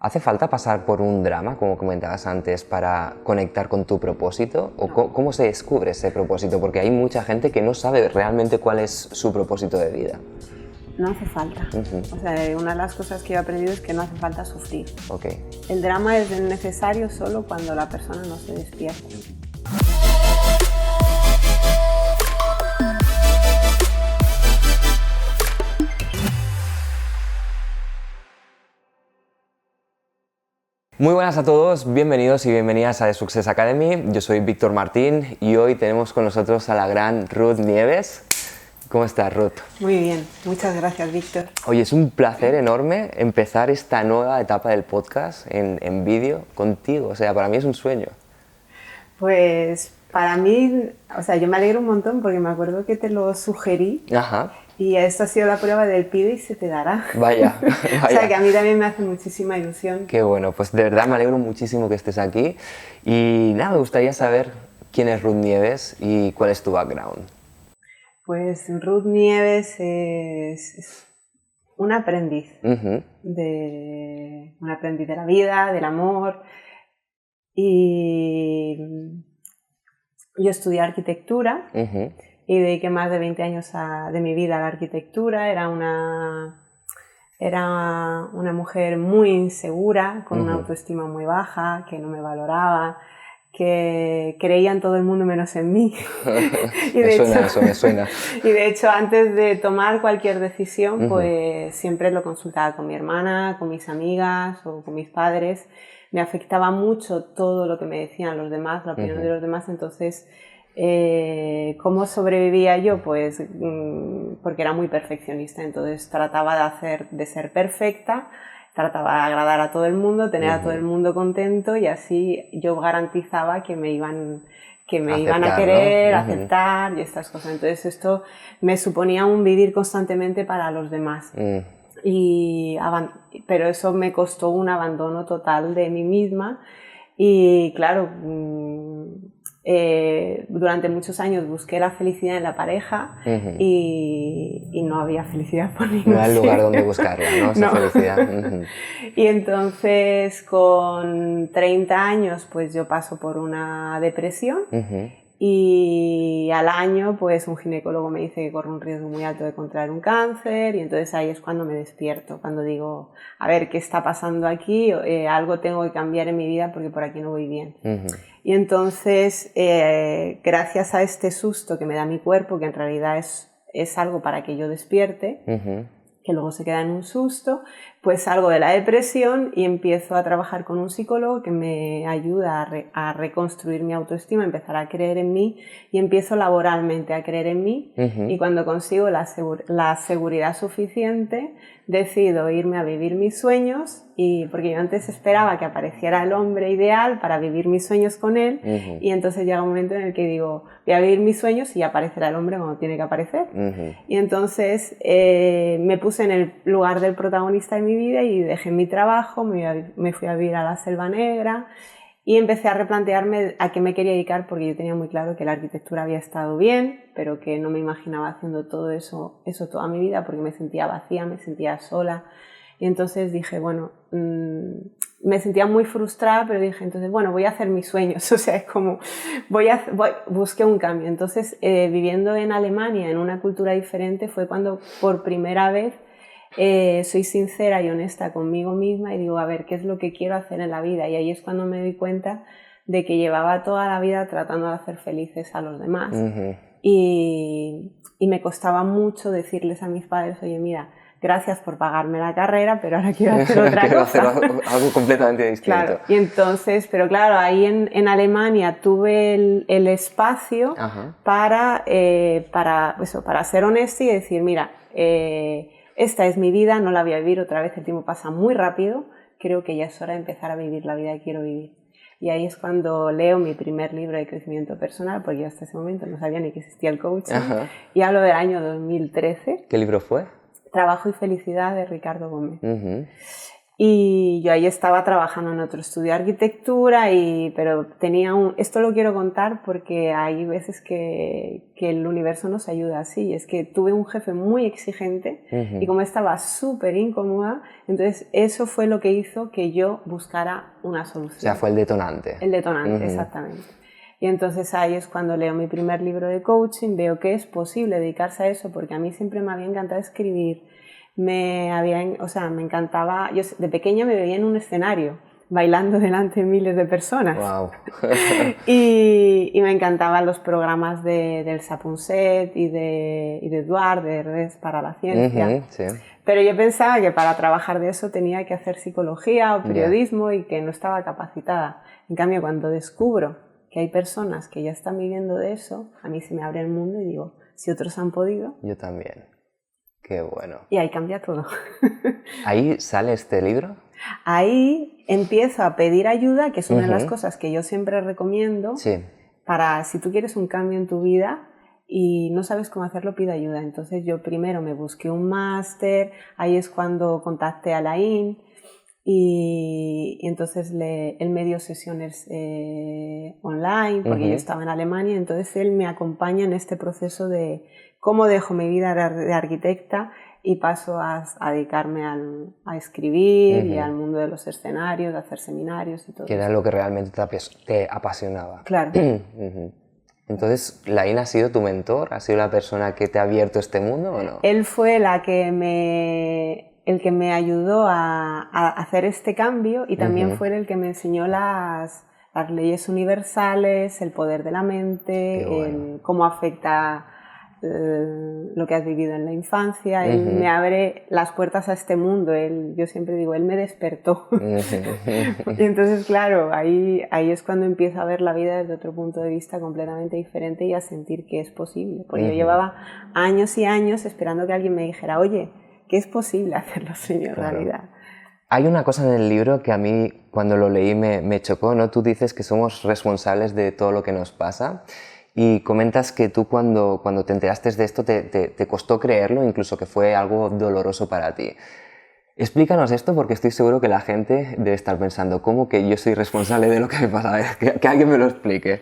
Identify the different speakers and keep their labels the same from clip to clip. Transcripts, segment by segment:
Speaker 1: ¿Hace falta pasar por un drama, como comentabas antes, para conectar con tu propósito? ¿O
Speaker 2: No.
Speaker 1: cómo se descubre ese propósito? Porque hay mucha gente que no sabe realmente cuál es su propósito de vida.
Speaker 2: No hace falta. O sea, una de las cosas que he aprendido es que no hace falta sufrir.
Speaker 1: Ok.
Speaker 2: El drama es necesario solo cuando la persona no se despierta.
Speaker 1: Muy buenas a todos, bienvenidos y bienvenidas a The Success Academy. Yo soy Víctor Martín y hoy tenemos con nosotros a la gran Ruth Nieves. ¿Cómo estás, Ruth?
Speaker 2: Muy bien, muchas gracias, Víctor.
Speaker 1: Oye, es un placer enorme empezar esta nueva etapa del podcast en vídeo contigo. O sea, para mí es un sueño.
Speaker 2: Pues para mí, o sea, yo me alegro un montón porque me acuerdo que te lo sugerí.
Speaker 1: Ajá.
Speaker 2: Y esta ha sido la prueba del pide y se te dará.
Speaker 1: Vaya, vaya.
Speaker 2: O sea, que a mí también me hace muchísima ilusión.
Speaker 1: Qué bueno, pues de verdad me alegro muchísimo que estés aquí. Y nada, me gustaría saber quién es Ruth Nieves y cuál es tu background.
Speaker 2: Pues Ruth Nieves es un aprendiz. Un aprendiz de la vida, del amor. Y yo estudié arquitectura. Y dediqué más de 20 años de mi vida a la arquitectura. Era una mujer muy insegura, con una autoestima muy baja, que no me valoraba, que creía en todo el mundo menos en mí.
Speaker 1: Eso me suena.
Speaker 2: Y de hecho, antes de tomar cualquier decisión, pues siempre lo consultaba con mi hermana, con mis amigas o con mis padres. Me afectaba mucho todo lo que me decían los demás, la opinión de los demás, entonces... ¿Cómo sobrevivía yo? Pues porque era muy perfeccionista, entonces trataba de ser perfecta, trataba de agradar a todo el mundo, tener a todo el mundo contento y así yo garantizaba que me iban a querer,
Speaker 1: ¿no?
Speaker 2: aceptar y estas cosas. Entonces esto me suponía un vivir constantemente para los demás. Pero eso me costó un abandono total de mí misma y claro... durante muchos años busqué la felicidad en la pareja y no había felicidad por ningún
Speaker 1: No hay lugar donde buscarla, ¿no? Esa felicidad.
Speaker 2: Y entonces con 30 años pues yo paso por una depresión y al año pues un ginecólogo me dice que corro un riesgo muy alto de contraer un cáncer y entonces ahí es cuando me despierto, cuando digo, a ver, ¿qué está pasando aquí? Algo tengo que cambiar en mi vida porque por aquí no voy bien. Y entonces, gracias a este susto que me da mi cuerpo, que en realidad es algo para que yo despierte, que luego se queda en un susto, pues salgo de la depresión y empiezo a trabajar con un psicólogo que me ayuda a reconstruir mi autoestima, a empezar a creer en mí y empiezo laboralmente a creer en mí y cuando consigo la seguridad suficiente decido irme a vivir mis sueños porque yo antes esperaba que apareciera el hombre ideal para vivir mis sueños con él y entonces llega un momento en el que digo voy a vivir mis sueños y aparecerá el hombre cuando tiene que aparecer y entonces me puse en el lugar del protagonista de mi vida y dejé mi trabajo, me fui a vivir a la Selva Negra y empecé a replantearme a qué me quería dedicar porque yo tenía muy claro que la arquitectura había estado bien, pero que no me imaginaba haciendo todo eso toda mi vida porque me sentía vacía, me sentía sola. Y entonces dije, bueno, me sentía muy frustrada, pero dije, entonces, bueno, voy a hacer mis sueños. O sea, es como, busqué un cambio. Entonces, viviendo en Alemania, en una cultura diferente, fue cuando por primera vez soy sincera y honesta conmigo misma y digo, a ver, ¿qué es lo que quiero hacer en la vida? Y ahí es cuando me doy cuenta de que llevaba toda la vida tratando de hacer felices a los demás. Y me costaba mucho decirles a mis padres, oye, mira, gracias por pagarme la carrera, pero ahora quiero hacer otra
Speaker 1: quiero
Speaker 2: cosa.
Speaker 1: hacer algo completamente distinto.
Speaker 2: Claro, y entonces, pero claro, ahí en Alemania tuve el espacio para ser honesta y decir, mira, esta es mi vida, no la voy a vivir otra vez, el tiempo pasa muy rápido, creo que ya es hora de empezar a vivir la vida que quiero vivir. Y ahí es cuando leo mi primer libro de crecimiento personal, porque yo hasta ese momento no sabía ni que existía el coaching, y hablo del año 2013.
Speaker 1: ¿Qué libro fue?
Speaker 2: Trabajo y felicidad de Ricardo Gómez. Y yo ahí estaba trabajando en otro estudio de arquitectura, pero esto lo quiero contar porque hay veces que el universo nos ayuda así. Es que tuve un jefe muy exigente y como estaba súper incómoda, entonces eso fue lo que hizo que yo buscara una solución.
Speaker 1: O sea, fue el detonante.
Speaker 2: El detonante, exactamente. Y entonces ahí es cuando leo mi primer libro de coaching, veo que es posible dedicarse a eso, porque a mí siempre me había encantado escribir. Me encantaba, yo de pequeña me veía en un escenario bailando delante de miles de personas.
Speaker 1: Wow.
Speaker 2: y me encantaban los programas de Elsa Punset y de Eduard, de Redes para la Ciencia.
Speaker 1: Sí.
Speaker 2: Pero yo pensaba que para trabajar de eso tenía que hacer psicología o periodismo y que no estaba capacitada. En cambio, cuando descubro que hay personas que ya están viviendo de eso, a mí se me abre el mundo y digo, si otros han podido...
Speaker 1: Yo también. Qué bueno.
Speaker 2: Y ahí cambia todo.
Speaker 1: ¿Ahí sale este libro?
Speaker 2: Ahí empiezo a pedir ayuda, que es una de las cosas que yo siempre recomiendo.
Speaker 1: Sí.
Speaker 2: Para si tú quieres un cambio en tu vida y no sabes cómo hacerlo, pide ayuda. Entonces yo primero me busqué un máster, ahí es cuando contacté a Laín y entonces él me dio sesiones online, porque yo estaba en Alemania, entonces él me acompaña en este proceso de cómo dejo mi vida de arquitecta y paso a dedicarme a escribir y al mundo de los escenarios, a hacer seminarios y todo.
Speaker 1: Que era lo que realmente te apasionaba.
Speaker 2: Claro.
Speaker 1: Entonces, ¿Laín ha sido tu mentor? ¿Ha sido la persona que te ha abierto este mundo o no?
Speaker 2: Él fue el que me ayudó a hacer este cambio y también fue el que me enseñó las leyes universales, el poder de la mente, cómo afecta lo que has vivido en la infancia. Él me abre las puertas a este mundo. Yo siempre digo, él me despertó. Y entonces, claro, ahí es cuando empiezo a ver la vida desde otro punto de vista completamente diferente y a sentir que es posible. Porque yo llevaba años y años esperando que alguien me dijera, oye, que es posible hacerlo, señor, realidad.
Speaker 1: Hay una cosa en el libro que a mí, cuando lo leí, me chocó, ¿no? Tú dices que somos responsables de todo lo que nos pasa. Y comentas que tú cuando te enteraste de esto te costó creerlo, incluso que fue algo doloroso para ti. Explícanos esto porque estoy seguro que la gente debe estar pensando, ¿cómo que yo soy responsable de lo que me pasa? A ver, que alguien me lo explique.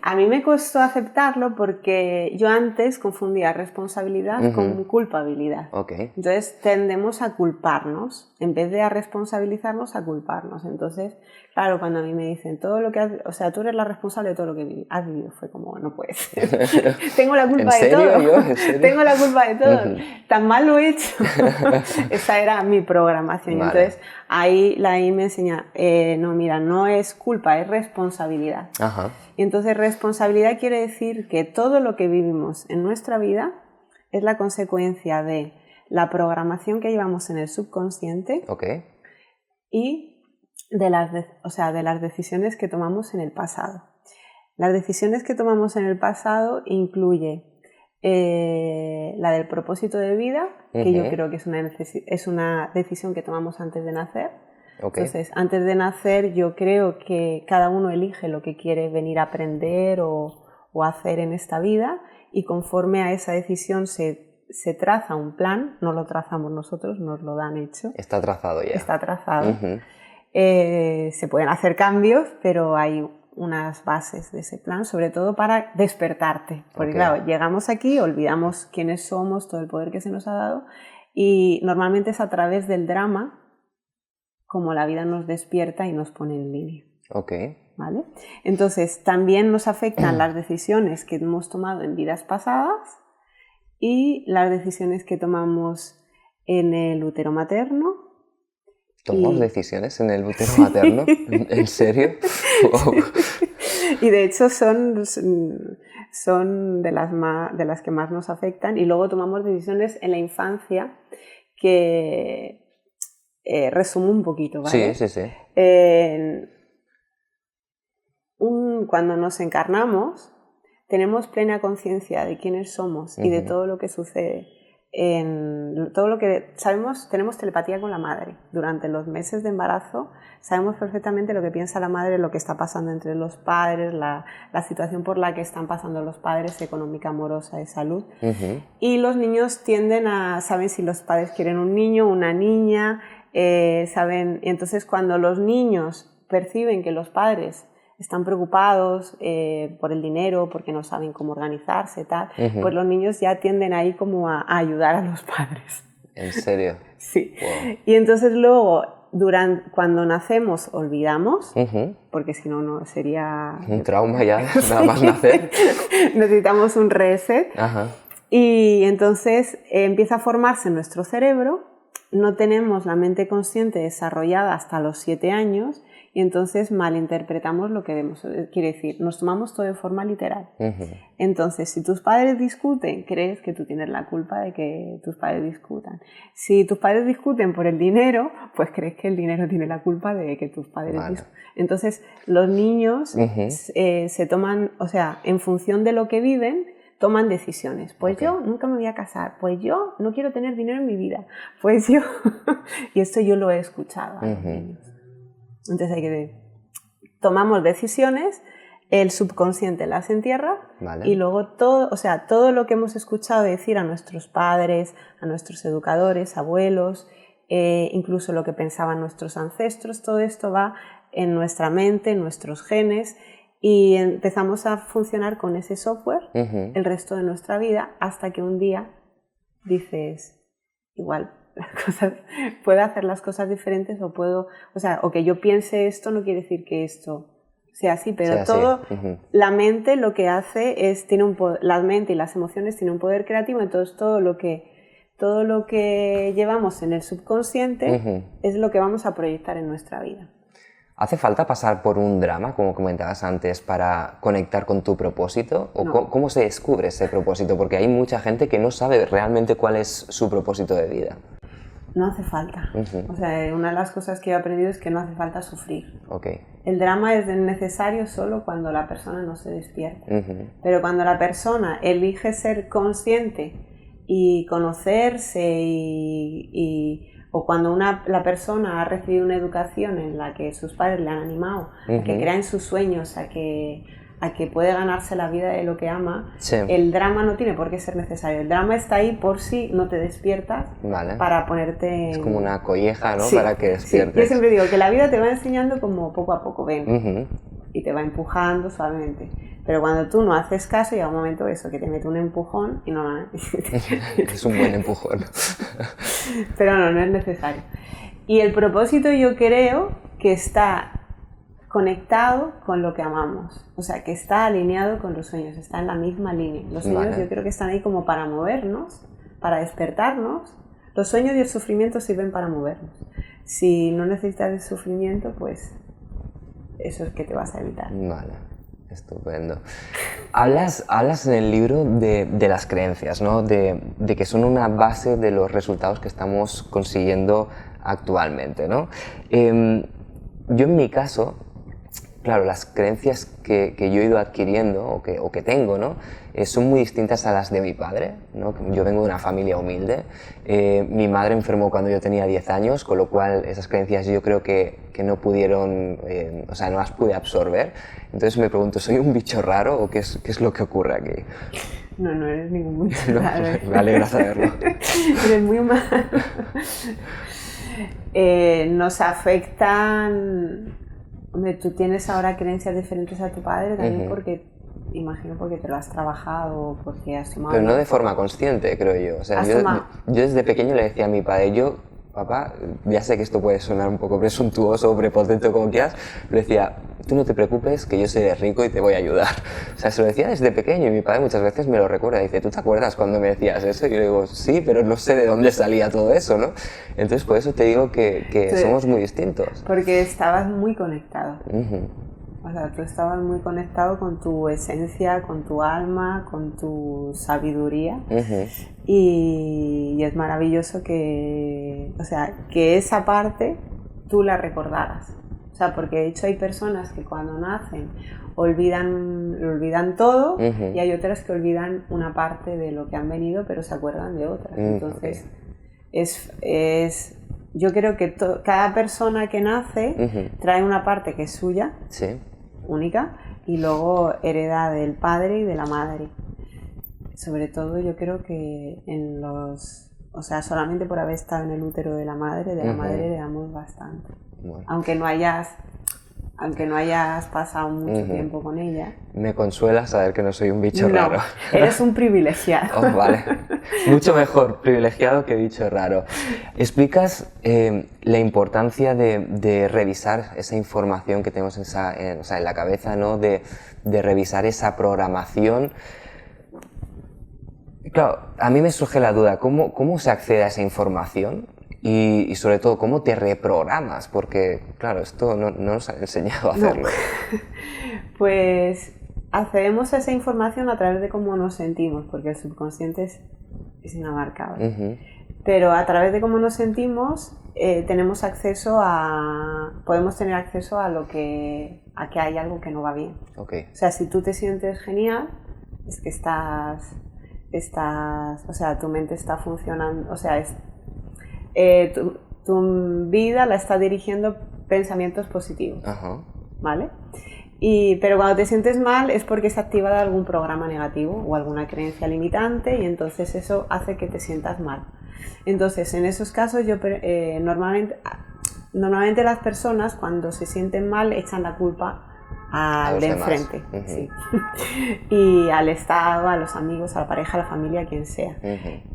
Speaker 2: A mí me costó aceptarlo porque yo antes confundía responsabilidad con culpabilidad.
Speaker 1: Okay.
Speaker 2: Entonces tendemos a culparnos, en vez de a responsabilizarnos, a culparnos. Entonces, claro, cuando a mí me dicen todo lo que tú eres la responsable de todo lo que has vivido, fue como, no puede ser. Tengo la culpa de todo.
Speaker 1: ¿En serio?
Speaker 2: Tengo la culpa de todo. Tan mal lo he hecho. Esa era mi programación.
Speaker 1: Vale.
Speaker 2: Entonces, ahí me enseña, no, mira, no es culpa, es responsabilidad.
Speaker 1: Ajá.
Speaker 2: Y entonces responsabilidad quiere decir que todo lo que vivimos en nuestra vida es la consecuencia de la programación que llevamos en el subconsciente y de las decisiones que tomamos en el pasado. Las decisiones que tomamos en el pasado incluye la del propósito de vida, que yo creo que es una decisión que tomamos antes de nacer. Entonces, antes de nacer yo creo que cada uno elige lo que quiere venir a aprender o hacer en esta vida y conforme a esa decisión se traza un plan, no lo trazamos nosotros, nos lo dan hecho.
Speaker 1: Está trazado ya.
Speaker 2: Está trazado. Se pueden hacer cambios, pero hay unas bases de ese plan, sobre todo para despertarte. Porque claro, llegamos aquí, olvidamos quiénes somos, todo el poder que se nos ha dado y normalmente es a través del drama como la vida nos despierta y nos pone en línea. ¿Vale? Entonces, también nos afectan las decisiones que hemos tomado en vidas pasadas y las decisiones que tomamos en el útero materno.
Speaker 1: ¿Tomamos decisiones en el útero materno? ¿En serio? Wow.
Speaker 2: Y de hecho son de las que más nos afectan. Y luego tomamos decisiones en la infancia que... resumo un poquito, ¿vale?
Speaker 1: Sí.
Speaker 2: Cuando nos encarnamos, tenemos plena conciencia de quiénes somos y de todo lo que sucede. Todo lo que sabemos, tenemos telepatía con la madre. Durante los meses de embarazo sabemos perfectamente lo que piensa la madre, lo que está pasando entre los padres, la situación por la que están pasando los padres, económica, amorosa, de salud. Y los niños saben si los padres quieren un niño, una niña, saben. Y entonces cuando los niños perciben que los padres están preocupados por el dinero, porque no saben cómo organizarse, tal, pues los niños ya tienden ahí como a ayudar a los padres.
Speaker 1: ¿En serio?
Speaker 2: Sí.
Speaker 1: Wow.
Speaker 2: Y entonces luego, cuando nacemos, olvidamos, porque si no, no sería...
Speaker 1: Un trauma ya, nada más nacer.
Speaker 2: Necesitamos un reset.
Speaker 1: Ajá.
Speaker 2: Y entonces empieza a formarse en nuestro cerebro, no tenemos la mente consciente desarrollada hasta los 7 años, y entonces malinterpretamos lo que vemos. Quiere decir, nos tomamos todo de forma literal. Entonces, si tus padres discuten, crees que tú tienes la culpa de que tus padres discutan. Si tus padres discuten por el dinero, pues crees que el dinero tiene la culpa de que tus padres discuten. Entonces, los niños se toman, o sea, en función de lo que viven, toman decisiones. Pues yo nunca me voy a casar, pues yo no quiero tener dinero en mi vida, pues yo... Y esto yo lo he escuchado a los niños. Entonces hay que tomamos decisiones, el subconsciente las entierra y luego todo, o sea, todo lo que hemos escuchado decir a nuestros padres, a nuestros educadores, abuelos, incluso lo que pensaban nuestros ancestros, todo esto va en nuestra mente, en nuestros genes, y empezamos a funcionar con ese software el resto de nuestra vida hasta que un día dices, igual puedo hacer las cosas diferentes o que yo piense esto no quiere decir que esto sea así, pero sea todo así. La mente lo que hace es, la mente y las emociones tienen un poder creativo, entonces todo lo que llevamos en el subconsciente es lo que vamos a proyectar en nuestra vida.
Speaker 1: ¿Hace falta pasar por un drama, como comentabas antes, para conectar con tu propósito? ¿O
Speaker 2: no.
Speaker 1: ¿Cómo se descubre ese propósito? Porque hay mucha gente que no sabe realmente cuál es su propósito de vida.
Speaker 2: No hace falta. O sea, una de las cosas que he aprendido es que no hace falta sufrir.
Speaker 1: Okay.
Speaker 2: El drama es necesario solo cuando la persona no se despierta. Pero cuando la persona elige ser consciente y conocerse o cuando la persona ha recibido una educación en la que sus padres le han animado a que crea en sus sueños, a que puede ganarse la vida de lo que ama, el drama no tiene por qué ser necesario. El drama está ahí por si no te despiertas para ponerte...
Speaker 1: Es como una colleja, ¿no?
Speaker 2: Sí,
Speaker 1: para que despiertes.
Speaker 2: Sí. Yo siempre digo que la vida te va enseñando como poco a poco, ven, y te va empujando suavemente. Pero cuando tú no haces caso, llega un momento que te mete un empujón y no...
Speaker 1: Es un buen empujón.
Speaker 2: Pero no es necesario. Y el propósito yo creo que está conectado con lo que amamos, o sea, que está alineado con los sueños, está en la misma línea. Los sueños yo creo que están ahí como para movernos, para despertarnos. Los sueños y el sufrimiento sirven para movernos. Si no necesitas el sufrimiento, pues eso es que te vas a evitar.
Speaker 1: Vale, estupendo. Hablas en el libro de las creencias, ¿no? De que son una base de los resultados que estamos consiguiendo actualmente, ¿no? Yo en mi caso, claro, las creencias que yo he ido adquiriendo o que tengo, ¿no? Son muy distintas a las de mi padre, ¿no? Yo vengo de una familia humilde. Mi madre enfermó cuando yo tenía 10 años, con lo cual esas creencias yo creo que no pudieron, o sea, no las pude absorber. Entonces me pregunto, ¿soy un bicho raro o qué es lo que ocurre aquí?
Speaker 2: No eres ningún bicho raro.
Speaker 1: Me alegra saberlo.
Speaker 2: Eres muy humano. Nos afectan... Hombre, tú tienes ahora creencias diferentes a tu padre también porque te lo has trabajado, porque has tomado...
Speaker 1: Pero no de forma consciente, creo yo. O sea, yo desde pequeño le decía a mi padre, papá, ya sé que esto puede sonar un poco presuntuoso o prepotente o como quieras, le decía, tú no te preocupes que yo seré rico y te voy a ayudar. O sea, se lo decía desde pequeño y mi padre muchas veces me lo recuerda. Dice, ¿tú te acuerdas cuando me decías eso? Y yo le digo, sí, pero no sé de dónde salía todo eso, ¿no? Entonces, por eso te digo que somos muy distintos.
Speaker 2: Porque estabas muy conectado. O sea, tú estabas muy conectado con tu esencia, con tu alma, con tu sabiduría. Y es maravilloso que esa parte tú la recordaras. O sea, porque de hecho hay personas que cuando nacen olvidan todo y hay otras que olvidan una parte de lo que han venido pero se acuerdan de otras. Entonces, yo creo que cada persona que nace trae una parte que es suya, única, y luego hereda del padre y de la madre. Sobre todo yo creo que en los o sea, solamente por haber estado en el útero de la madre heredamos bastante.
Speaker 1: Bueno.
Speaker 2: Aunque no hayas pasado mucho tiempo con ella.
Speaker 1: Me consuela saber que no soy un bicho raro.
Speaker 2: Eres un privilegiado.
Speaker 1: Oh, vale. Mucho mejor privilegiado que bicho raro. ¿Explicas la importancia de revisar esa información que tenemos en la cabeza, ¿no? De revisar esa programación? Claro, a mí me surge la duda, ¿cómo se accede a esa información? Y sobre todo, ¿cómo te reprogramas? Porque, claro, esto no nos han enseñado a hacerlo.
Speaker 2: No. Pues accedemos a esa información a través de cómo nos sentimos, porque el subconsciente es inabarcable. Pero a través de cómo nos sentimos, podemos tener acceso a que hay algo que no va bien.
Speaker 1: Okay.
Speaker 2: O sea, si tú te sientes genial, es que o sea, tu mente está funcionando, o sea, tu vida la está dirigiendo pensamientos positivos, ¿vale? Pero cuando te sientes mal es porque se ha activado algún programa negativo o alguna creencia limitante y entonces eso hace que te sientas mal. Entonces, en esos casos, normalmente las personas cuando se sienten mal echan la culpa al de enfrente, sí. Y al Estado, a los amigos, a la pareja, a la familia, a quien sea.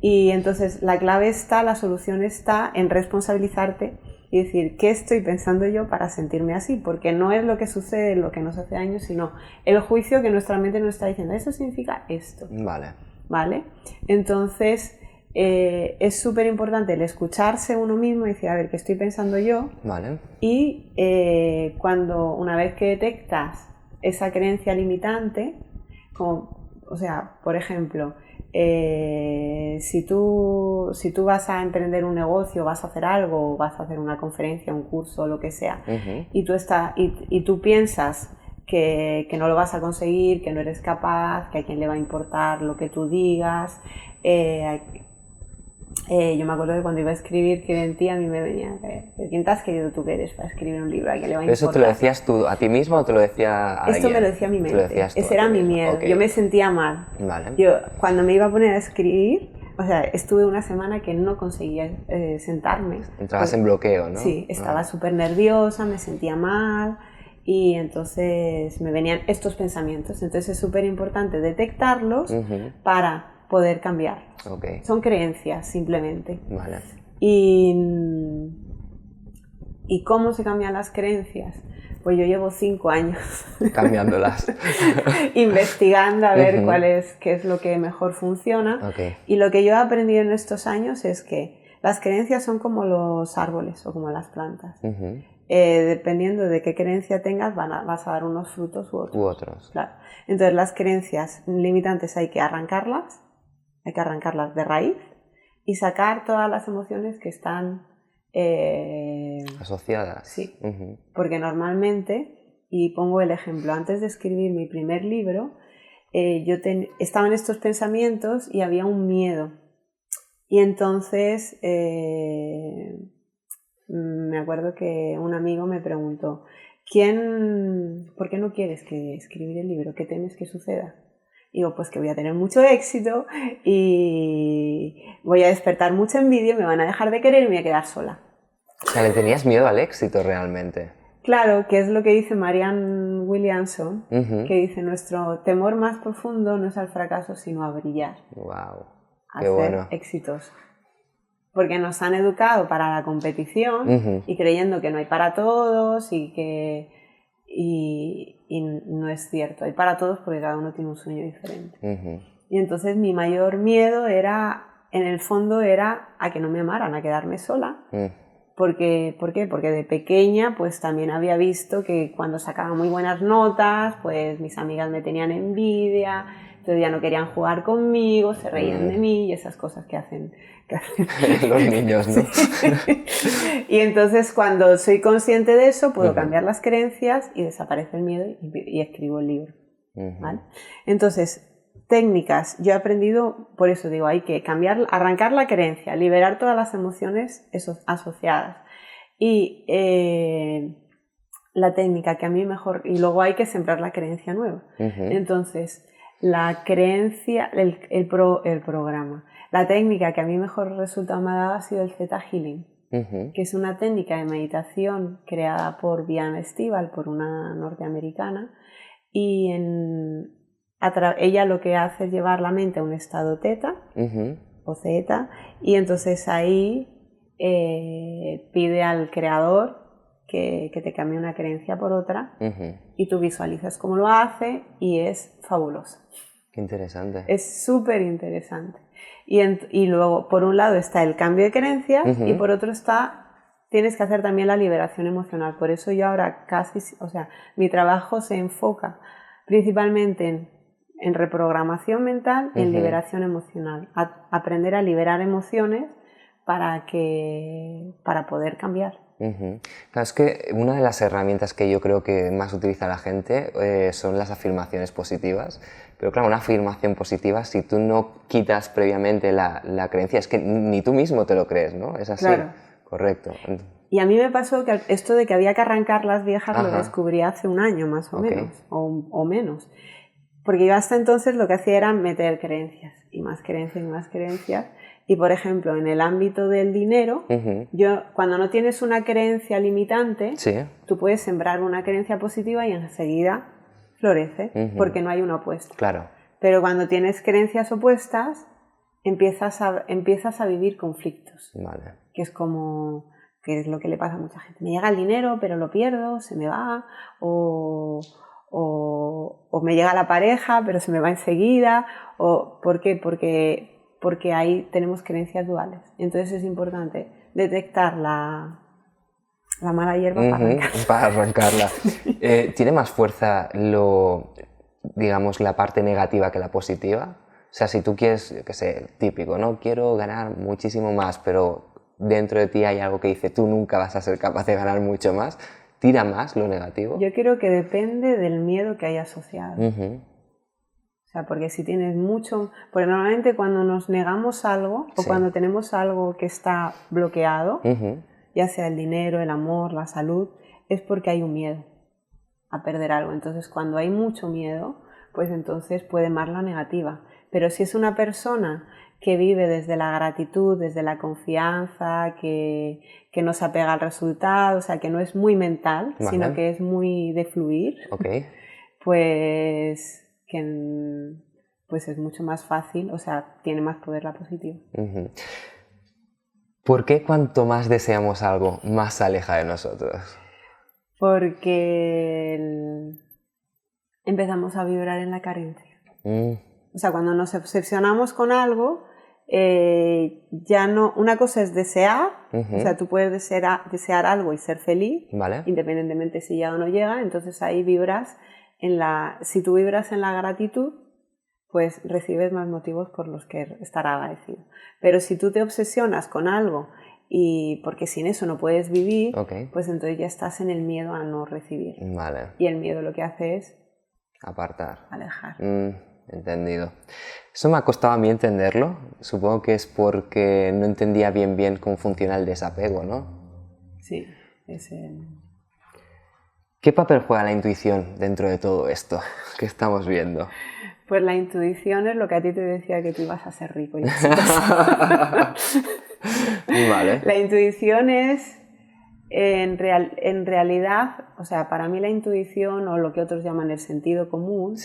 Speaker 2: Y entonces la solución está en responsabilizarte y decir, ¿qué estoy pensando yo para sentirme así? Porque no es lo que sucede, lo que nos hace daño, sino el juicio que nuestra mente nos está diciendo, eso significa esto. ¿Vale? Entonces, es súper importante el escucharse uno mismo y decir, a ver, ¿qué estoy pensando yo?
Speaker 1: Vale.
Speaker 2: Y una vez que detectas esa creencia limitante, o sea, por ejemplo, si tú vas a emprender un negocio, vas a hacer algo, o vas a hacer una conferencia, un curso, lo que sea, y tú piensas que no lo vas a conseguir, que no eres capaz, que a quién le va a importar lo que tú digas. Yo me acuerdo de cuando iba a escribir que en ti a mí me venía ¿quién te has creído tú que eres para escribir un libro? ¿A quién le va a importar?
Speaker 1: ¿Eso te lo decías tú a ti mismo o te lo decía a alguien?
Speaker 2: Esto me lo decía mi mente, ese era mi miedo, okay. Yo me sentía mal.
Speaker 1: Vale.
Speaker 2: Yo cuando me iba a poner a escribir, o sea, estuve una semana que no conseguía sentarme.
Speaker 1: Entrabas en bloqueo, ¿no?
Speaker 2: Sí, estaba súper nerviosa, me sentía mal y entonces me venían estos pensamientos. Entonces es súper importante detectarlos para poder cambiar.
Speaker 1: Okay.
Speaker 2: Son creencias simplemente.
Speaker 1: Vale.
Speaker 2: ¿Y cómo se cambian las creencias? Pues yo llevo 5 años
Speaker 1: cambiándolas.
Speaker 2: Investigando a ver qué es lo que mejor funciona.
Speaker 1: Okay.
Speaker 2: Y lo que yo he aprendido en estos años es que las creencias son como los árboles o como las plantas. Dependiendo de qué creencia tengas, vas a dar unos frutos u otros. Claro. Entonces las creencias limitantes hay que arrancarlas de raíz y sacar todas las emociones que están
Speaker 1: asociadas.
Speaker 2: Sí, porque normalmente, y pongo el ejemplo, antes de escribir mi primer libro, yo estaba en estos pensamientos y había un miedo. Y entonces me acuerdo que un amigo me preguntó, ¿por qué no quieres escribir el libro? ¿Qué temes que suceda? Digo, pues que voy a tener mucho éxito y voy a despertar mucha envidia, me van a dejar de querer y me voy a quedar sola.
Speaker 1: O sea, le tenías miedo al éxito realmente.
Speaker 2: Claro, que es lo que dice Marianne Williamson, que dice, nuestro temor más profundo no es al fracaso, sino a brillar.
Speaker 1: ¡Wow!
Speaker 2: A ser exitosos. Porque nos han educado para la competición y creyendo que no hay para todos y no es cierto, hay para todos porque cada uno tiene un sueño diferente. Y entonces mi mayor miedo en el fondo era a que no me amaran, a quedarme sola. ¿Por qué? Porque de pequeña pues también había visto que cuando sacaba muy buenas notas, pues mis amigas me tenían envidia, entonces ya no querían jugar conmigo, se reían de mí y esas cosas que hacen
Speaker 1: los niños, ¿no?
Speaker 2: Sí. Y entonces cuando soy consciente de eso puedo cambiar las creencias y desaparece el miedo y escribo el libro. ¿Vale? Entonces, técnicas, yo he aprendido, por eso digo, hay que arrancar la creencia, liberar todas las emociones asociadas y la técnica que a mí mejor, y luego hay que sembrar la creencia nueva. Entonces, La creencia, el programa. La técnica que a mí mejor resultado me ha dado ha sido el Theta Healing, que es una técnica de meditación creada por Diana Estival, por una norteamericana, y ella lo que hace es llevar la mente a un estado teta o zeta, y entonces ahí pide al creador que te cambie una creencia por otra, y tú visualizas cómo lo hace y es fabuloso.
Speaker 1: Qué interesante.
Speaker 2: Es súper interesante. Y luego, por un lado está el cambio de creencias y por otro tienes que hacer también la liberación emocional. Por eso yo ahora mi trabajo se enfoca principalmente en reprogramación mental y en liberación emocional. Aprender a liberar emociones para poder cambiar.
Speaker 1: Claro, es que una de las herramientas que yo creo que más utiliza la gente son las afirmaciones positivas, pero claro, una afirmación positiva, si tú no quitas previamente la creencia, es que ni tú mismo te lo crees, ¿no? Es así.
Speaker 2: Claro.
Speaker 1: Correcto.
Speaker 2: Y a mí me pasó que esto de que había que arrancar las viejas lo descubrí hace un año más o menos, o menos. Porque yo hasta entonces lo que hacía era meter creencias, y más creencias, y más creencias. Y, por ejemplo, en el ámbito del dinero, cuando no tienes una creencia limitante, tú puedes sembrar una creencia positiva y enseguida florece, porque no hay una opuesta.
Speaker 1: Claro.
Speaker 2: Pero cuando tienes creencias opuestas, empiezas a vivir conflictos.
Speaker 1: Vale.
Speaker 2: Que es lo que le pasa a mucha gente. Me llega el dinero, pero lo pierdo, se me va, o me llega la pareja, pero se me va enseguida. ¿Por qué? Porque ahí tenemos creencias duales. Entonces es importante detectar la mala hierba
Speaker 1: para arrancarla. ¿Tiene más fuerza digamos, la parte negativa que la positiva? O sea, si tú quieres, yo qué sé, típico, ¿no? Quiero ganar muchísimo más, pero dentro de ti hay algo que dice tú nunca vas a ser capaz de ganar mucho más, ¿tira más lo negativo?
Speaker 2: Yo creo que depende del miedo que hay asociado. O sea, porque si tienes mucho... Porque normalmente cuando nos negamos algo o cuando tenemos algo que está bloqueado, ya sea el dinero, el amor, la salud, es porque hay un miedo a perder algo. Entonces, cuando hay mucho miedo, pues entonces puede más la negativa. Pero si es una persona que vive desde la gratitud, desde la confianza, que no se apega al resultado, o sea, que no es muy mental, sino que es muy de fluir, pues es mucho más fácil, o sea, tiene más poder la positiva.
Speaker 1: ¿Por qué cuanto más deseamos algo, más se aleja de nosotros?
Speaker 2: Porque empezamos a vibrar en la carencia. O sea, cuando nos obsesionamos con algo, ya no... Una cosa es desear, o sea, tú puedes desear algo y ser feliz, independientemente si llega o no llega, entonces ahí vibras si tú vibras en la gratitud, pues recibes más motivos por los que estar agradecido. Pero si tú te obsesionas con algo porque sin eso no puedes vivir, pues entonces ya estás en el miedo a no recibir. Y el miedo lo que hace es
Speaker 1: apartar,
Speaker 2: alejar.
Speaker 1: Entendido. Eso me ha costado a mí entenderlo. Supongo que es porque no entendía bien cómo funciona el desapego, ¿no?
Speaker 2: Sí,
Speaker 1: ¿Qué papel juega la intuición dentro de todo esto que estamos viendo?
Speaker 2: Pues la intuición es lo que a ti te decía que tú ibas a ser rico. La intuición es, en realidad, o sea, para mí la intuición, o lo que otros llaman el sentido común,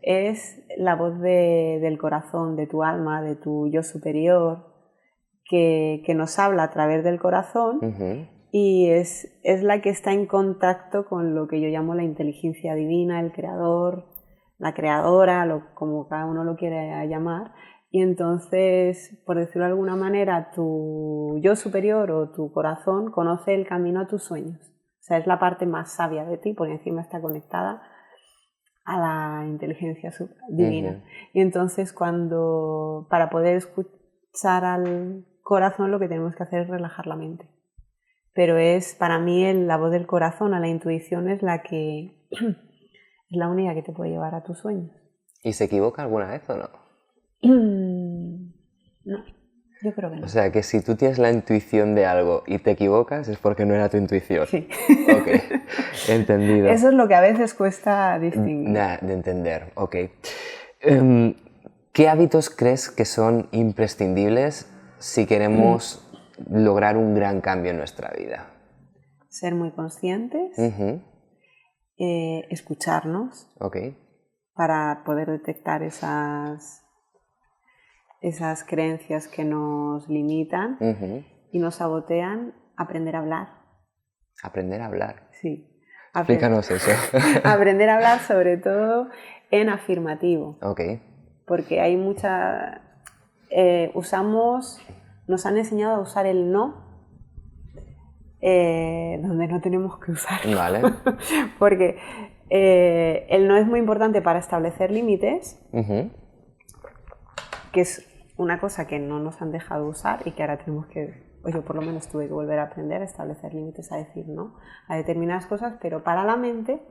Speaker 2: es la voz del corazón, de tu alma, de tu yo superior, que nos habla a través del corazón. Y es la que está en contacto con lo que yo llamo la inteligencia divina, el creador, la creadora, como cada uno lo quiere llamar. Y entonces, por decirlo de alguna manera, tu yo superior o tu corazón conoce el camino a tus sueños. O sea, es la parte más sabia de ti, porque encima está conectada a la inteligencia divina. Y entonces, para poder escuchar al corazón, lo que tenemos que hacer es relajar la mente. Pero para mí la voz del corazón, a la intuición, es es la única que te puede llevar a tus sueños.
Speaker 1: ¿Y se equivoca alguna vez o no?
Speaker 2: No, yo creo que no.
Speaker 1: O sea, que si tú tienes la intuición de algo y te equivocas es porque no era tu intuición.
Speaker 2: Sí.
Speaker 1: Entendido.
Speaker 2: Eso es lo que a veces cuesta distinguir.
Speaker 1: De entender, ¿Qué hábitos crees que son imprescindibles si queremos lograr un gran cambio en nuestra vida?
Speaker 2: Ser muy conscientes, escucharnos para poder detectar esas creencias que nos limitan y nos sabotean. Aprender a hablar.
Speaker 1: ¿Aprender a hablar?
Speaker 2: Sí.
Speaker 1: Explícanos eso.
Speaker 2: Aprender a hablar sobre todo en afirmativo.
Speaker 1: Ok.
Speaker 2: Porque hay mucha... nos han enseñado a usar el no donde no tenemos que usarlo.
Speaker 1: Vale.
Speaker 2: Porque el no es muy importante para establecer límites, que es una cosa que no nos han dejado usar y que ahora tenemos que... Pues yo por lo menos tuve que volver a aprender a establecer límites, a decir no a determinadas cosas, pero para la mente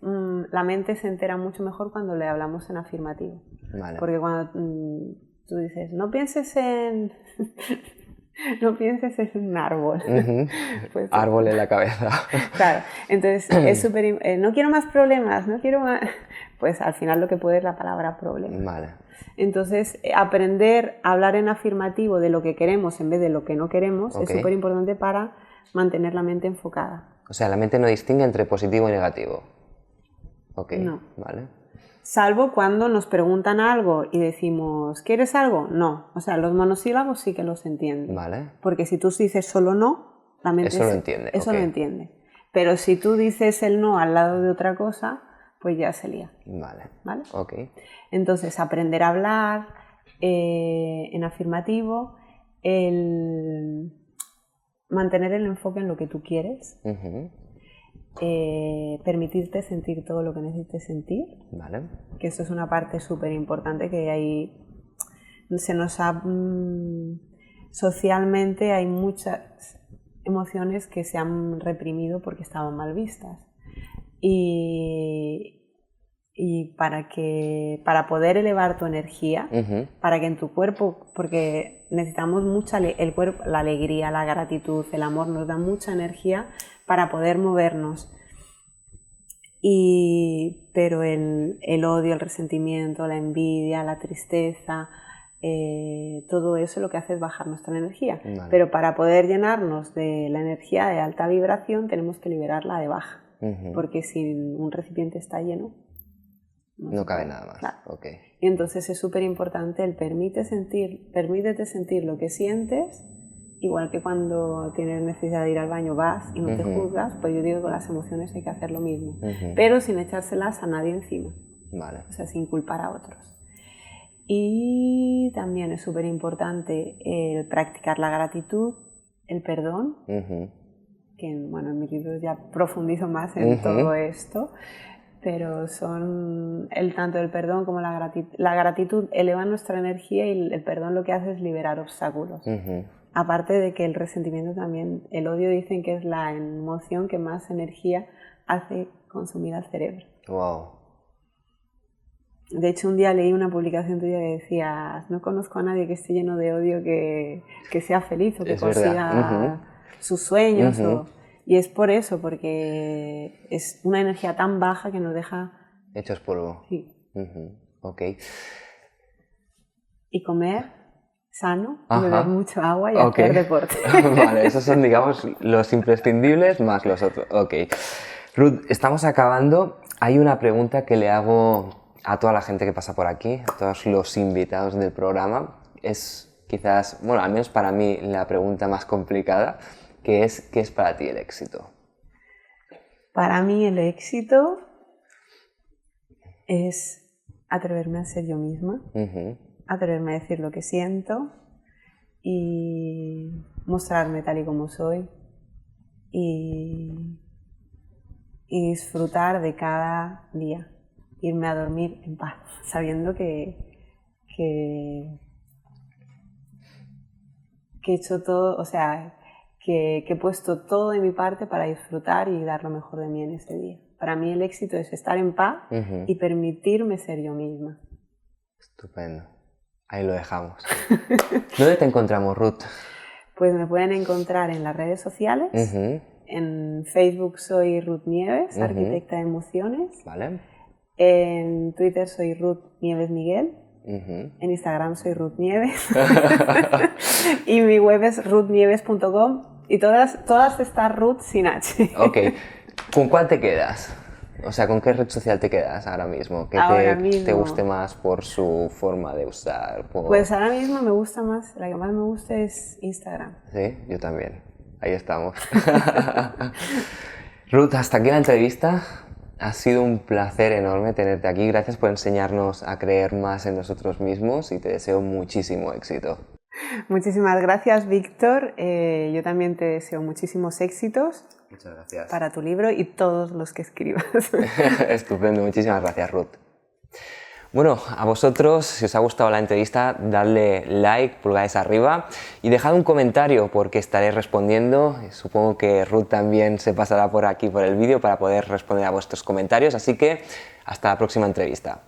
Speaker 2: la mente se entera mucho mejor cuando le hablamos en afirmativo.
Speaker 1: Vale.
Speaker 2: Porque cuando tú dices, no pienses en un árbol.
Speaker 1: Pues, árbol en la cabeza.
Speaker 2: Claro, entonces es súper... no quiero más problemas, no quiero más... Pues al final lo que puede es la palabra problema.
Speaker 1: Vale.
Speaker 2: Entonces, aprender a hablar en afirmativo de lo que queremos en vez de lo que no queremos es súper importante para mantener la mente enfocada.
Speaker 1: O sea, la mente no distingue entre positivo y negativo. Ok,
Speaker 2: no.
Speaker 1: Vale.
Speaker 2: Salvo cuando nos preguntan algo y decimos, ¿quieres algo? No. O sea, los monosílabos sí que los entienden.
Speaker 1: Vale.
Speaker 2: Porque si tú dices solo no, la mente
Speaker 1: eso lo entiende.
Speaker 2: Eso lo entiende. Pero si tú dices el no al lado de otra cosa, pues ya se lía.
Speaker 1: Vale.
Speaker 2: ¿Vale?
Speaker 1: Ok.
Speaker 2: Entonces, aprender a hablar en afirmativo, mantener el enfoque en lo que tú quieres, permitirte sentir todo lo que necesites sentir,
Speaker 1: vale.
Speaker 2: Que eso es una parte súper importante que ahí se nos ha... socialmente hay muchas emociones que se han reprimido porque estaban mal vistas. Y para poder elevar tu energía, para que en tu cuerpo, porque necesitamos mucha el cuerpo, la alegría, la gratitud, el amor nos da mucha energía para poder movernos. Pero el odio, el resentimiento, la envidia, la tristeza, todo eso lo que hace es bajar nuestra energía.
Speaker 1: Vale.
Speaker 2: Pero para poder llenarnos de la energía de alta vibración tenemos que liberarla de baja. Porque si un recipiente está lleno,
Speaker 1: no cabe nada más.
Speaker 2: Claro.
Speaker 1: Okay.
Speaker 2: Y entonces es súper importante el permítete sentir lo que sientes, igual que cuando tienes necesidad de ir al baño vas y no te juzgas, pues yo digo que con las emociones hay que hacer lo mismo, pero sin echárselas a nadie encima.
Speaker 1: Vale.
Speaker 2: O sea, sin culpar a otros. Y también es súper importante el practicar la gratitud, el perdón, que bueno, en mis libros ya profundizo más en todo esto, pero son tanto el perdón como la gratitud elevan nuestra energía y el perdón lo que hace es liberar obstáculos. Aparte de que el resentimiento también, el odio dicen que es la emoción que más energía hace consumir al cerebro.
Speaker 1: Wow.
Speaker 2: De hecho, un día leí una publicación tuya que decía, no conozco a nadie que esté lleno de odio que sea feliz o que consiga sus sueños. Y es por eso, porque es una energía tan baja que nos deja...
Speaker 1: hechos polvo.
Speaker 2: Sí.
Speaker 1: Ok.
Speaker 2: Y comer sano, beber mucho agua y hacer deporte.
Speaker 1: Vale, esos son, digamos, los imprescindibles más los otros. Ok. Ruth, estamos acabando. Hay una pregunta que le hago a toda la gente que pasa por aquí, a todos los invitados del programa. Es quizás, bueno, al menos para mí, la pregunta más complicada, que es, ¿qué es para ti el éxito?
Speaker 2: Para mí el éxito es atreverme a ser yo misma, atreverme a decir lo que siento y mostrarme tal y como soy y disfrutar de cada día, irme a dormir en paz, sabiendo que he hecho todo, o sea, que he puesto todo de mi parte para disfrutar y dar lo mejor de mí en este día. Para mí el éxito es estar en paz y permitirme ser yo misma.
Speaker 1: Estupendo. Ahí lo dejamos. ¿Dónde te encontramos, Ruth?
Speaker 2: Pues me pueden encontrar en las redes sociales. En Facebook soy Ruth Nieves, arquitecta de emociones.
Speaker 1: Vale.
Speaker 2: En Twitter soy Ruth Nieves Miguel. En Instagram soy Ruth Nieves. Y mi web es ruthnieves.com. Y todas estas Ruth sin H.
Speaker 1: Ok. ¿Con cuál te quedas? O sea, ¿con qué red social te quedas ahora mismo? ¿Qué te guste más por su forma de usar?
Speaker 2: Pues ahora mismo me gusta más, la que más me gusta es Instagram.
Speaker 1: Sí, yo también. Ahí estamos. Ruth, hasta aquí la entrevista. Ha sido un placer enorme tenerte aquí. Gracias por enseñarnos a creer más en nosotros mismos y te deseo muchísimo éxito.
Speaker 2: Muchísimas gracias, Víctor. Yo también te deseo muchísimos éxitos.
Speaker 1: Muchas gracias.
Speaker 2: Para tu libro y todos los que escribas.
Speaker 1: Estupendo, muchísimas gracias, Ruth. Bueno, a vosotros, si os ha gustado la entrevista, dadle like, pulgares arriba y dejad un comentario porque estaré respondiendo. Supongo que Ruth también se pasará por aquí por el vídeo para poder responder a vuestros comentarios, así que hasta la próxima entrevista.